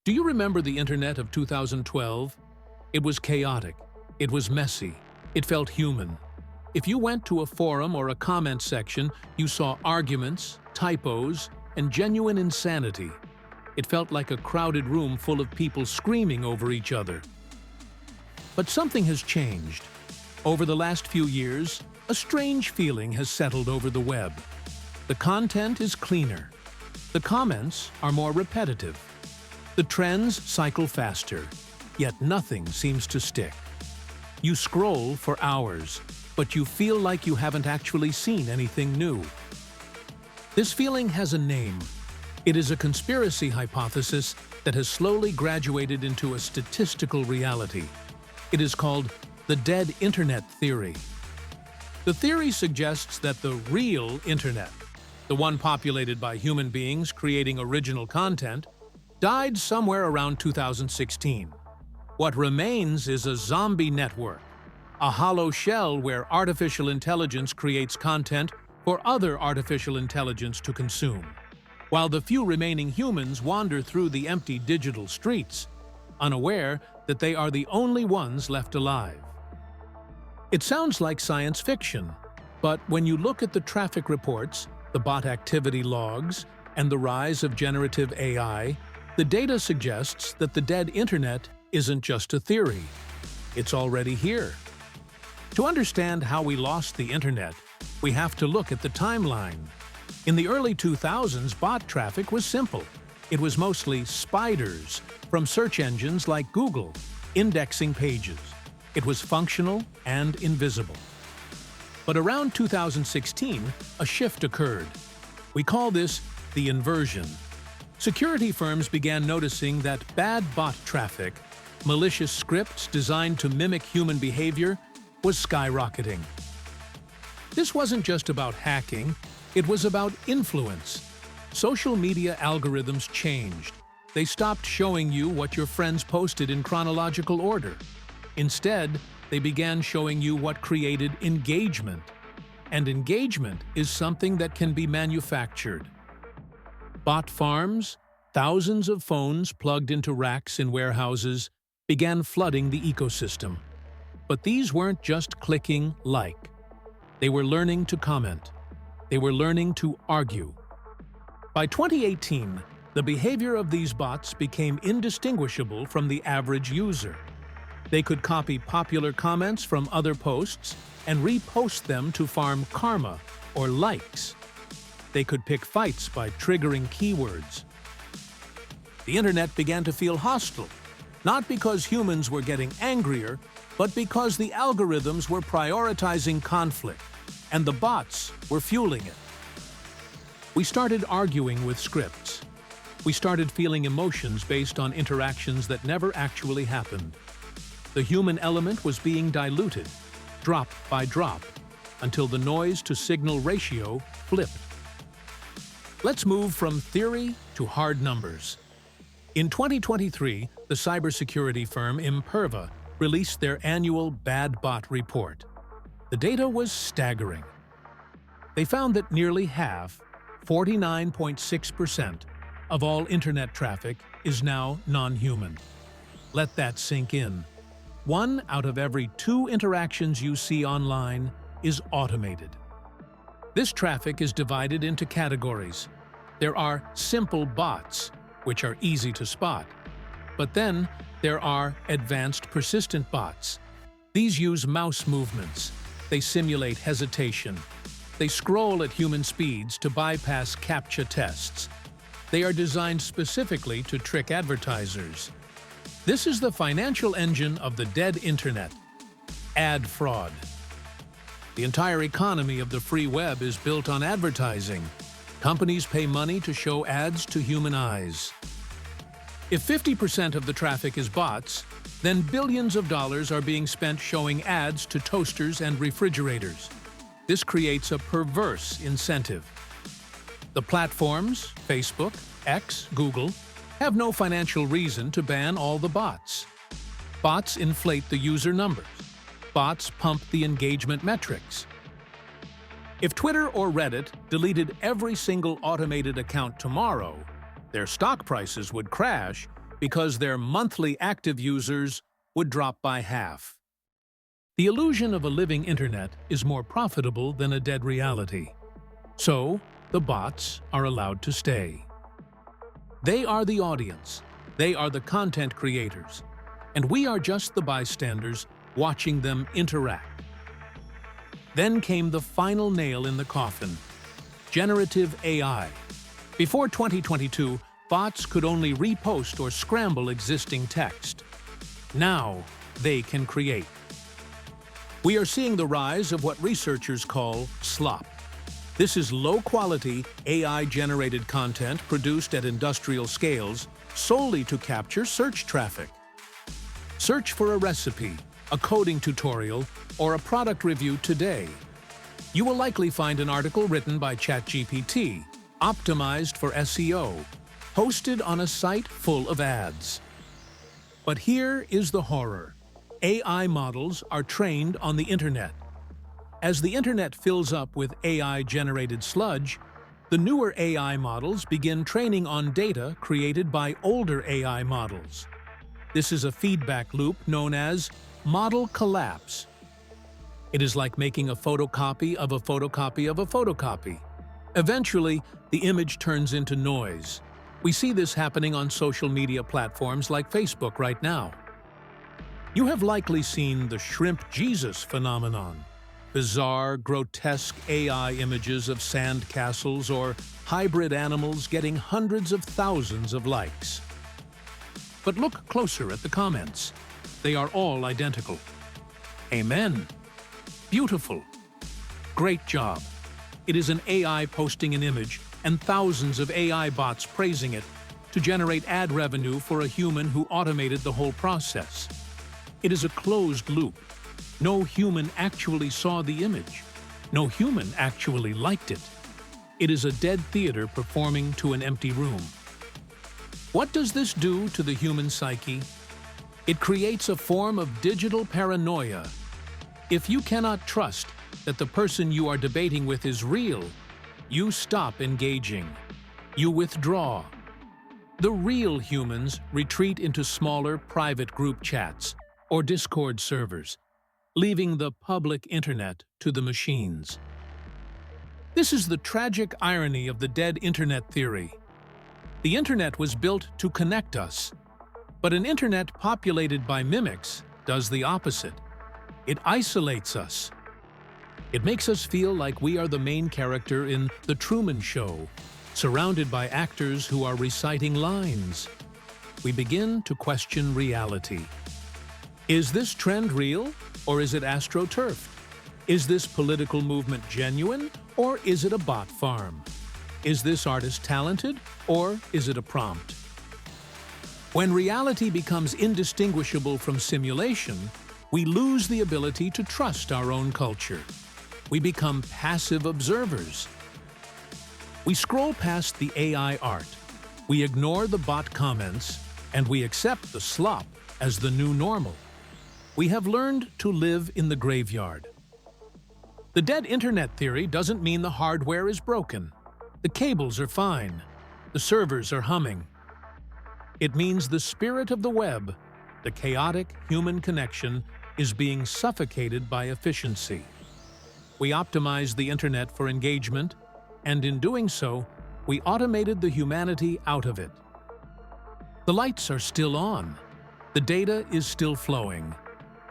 Do you remember the internet of 2012? It was chaotic. It was messy. It felt human. If you went to a forum or a comment section, you saw arguments, typos, and genuine insanity. It felt like a crowded room full of people screaming over each other. But something has changed. Over the last few years, a strange feeling has settled over the web. The content is cleaner. The comments are more repetitive. The trends cycle faster, yet nothing seems to stick. You scroll for hours, but you feel like you haven't actually seen anything new. This feeling has a name. It is a conspiracy hypothesis that has slowly graduated into a statistical reality. It is called the dead internet theory. The theory suggests that the real internet, the one populated by human beings creating original content, died somewhere around 2016. What remains is a zombie network, a hollow shell where artificial intelligence creates content for other artificial intelligence to consume, while the few remaining humans wander through the empty digital streets, unaware that they are the only ones left alive. It sounds like science fiction, but when you look at the traffic reports, the bot activity logs, and the rise of generative AI, the data suggests that the dead internet isn't just a theory. It's already here. To understand how we lost the internet, we have to look at the timeline. In the early 2000s, bot traffic was simple. It was mostly spiders from search engines like Google, indexing pages. It was functional and invisible. But around 2016, a shift occurred. We call this the inversion. Security firms began noticing that bad bot traffic, malicious scripts designed to mimic human behavior, was skyrocketing. This wasn't just about hacking, it was about influence. Social media algorithms changed. They stopped showing you what your friends posted in chronological order. Instead, they began showing you what created engagement. And engagement is something that can be manufactured. Bot farms, thousands of phones plugged into racks in warehouses, began flooding the ecosystem. But these weren't just clicking like. They were learning to comment. They were learning to argue. By 2018, the behavior of these bots became indistinguishable from the average user. They could copy popular comments from other posts and repost them to farm karma or likes. They could pick fights by triggering keywords. The internet began to feel hostile, not because humans were getting angrier, but because the algorithms were prioritizing conflict, and the bots were fueling it. We started arguing with scripts. We started feeling emotions based on interactions that never actually happened. The human element was being diluted, drop by drop, until the noise-to-signal ratio flipped. Let's move from theory to hard numbers. In 2023, the cybersecurity firm Imperva released their annual Bad Bot report. The data was staggering. They found that nearly half, 49.6%, of all internet traffic is now non-human. Let that sink in. 1 out of every 2 interactions you see online is automated. This traffic is divided into categories. There are simple bots, which are easy to spot. But then there are advanced persistent bots. These use mouse movements. They simulate hesitation. They scroll at human speeds to bypass CAPTCHA tests. They are designed specifically to trick advertisers. This is the financial engine of the dead internet: ad fraud. The entire economy of the free web is built on advertising. Companies pay money to show ads to human eyes. If 50% of the traffic is bots, then billions of dollars are being spent showing ads to toasters and refrigerators. This creates a perverse incentive. The platforms, Facebook, X, Google, have no financial reason to ban all the bots. Bots inflate the user numbers. Bots pump the engagement metrics. If Twitter or Reddit deleted every single automated account tomorrow, their stock prices would crash because their monthly active users would drop by half. The illusion of a living internet is more profitable than a dead reality. So, the bots are allowed to stay. They are the audience, they are the content creators, and we are just the bystanders watching them interact. Then came the final nail in the coffin: generative AI. Before 2022, bots could only repost or scramble existing text. Now, they can create. We are seeing the rise of what researchers call slop. This is low-quality, AI-generated content produced at industrial scales solely to capture search traffic. Search for a recipe, a coding tutorial, or a product review today. You will likely find an article written by ChatGPT, optimized for SEO, hosted on a site full of ads. But here is the horror. AI models are trained on the internet. As the internet fills up with AI-generated sludge, the newer AI models begin training on data created by older AI models. This is a feedback loop known as model collapse. It is like making a photocopy of a photocopy of a photocopy. Eventually, the image turns into noise. We see this happening on social media platforms like Facebook right now. You have likely seen the Shrimp Jesus phenomenon. Bizarre, grotesque AI images of sand castles or hybrid animals getting hundreds of thousands of likes. But look closer at the comments. They are all identical. Amen. Beautiful. Great job. It is an AI posting an image and thousands of AI bots praising it to generate ad revenue for a human who automated the whole process. It is a closed loop. No human actually saw the image. No human actually liked it. It is a dead theater performing to an empty room. What does this do to the human psyche? It creates a form of digital paranoia. If you cannot trust that the person you are debating with is real, you stop engaging. You withdraw. The real humans retreat into smaller private group chats or Discord servers, leaving the public internet to the machines. This is the tragic irony of the dead internet theory. The internet was built to connect us, but an internet populated by mimics does the opposite. It isolates us. It makes us feel like we are the main character in The Truman Show, surrounded by actors who are reciting lines. We begin to question reality. Is this trend real, or is it astroturfed? Is this political movement genuine, or is it a bot farm? Is this artist talented, or is it a prompt? When reality becomes indistinguishable from simulation, we lose the ability to trust our own culture. We become passive observers. We scroll past the AI art, we ignore the bot comments, and we accept the slop as the new normal. We have learned to live in the graveyard. The dead internet theory doesn't mean the hardware is broken. The cables are fine. The servers are humming. It means the spirit of the web, the chaotic human connection, is being suffocated by efficiency. We optimized the internet for engagement, and in doing so, we automated the humanity out of it. The lights are still on. The data is still flowing.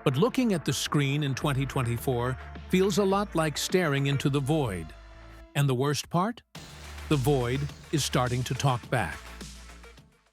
But looking at the screen in 2024 feels a lot like staring into the void. And the worst part? The void is starting to talk back.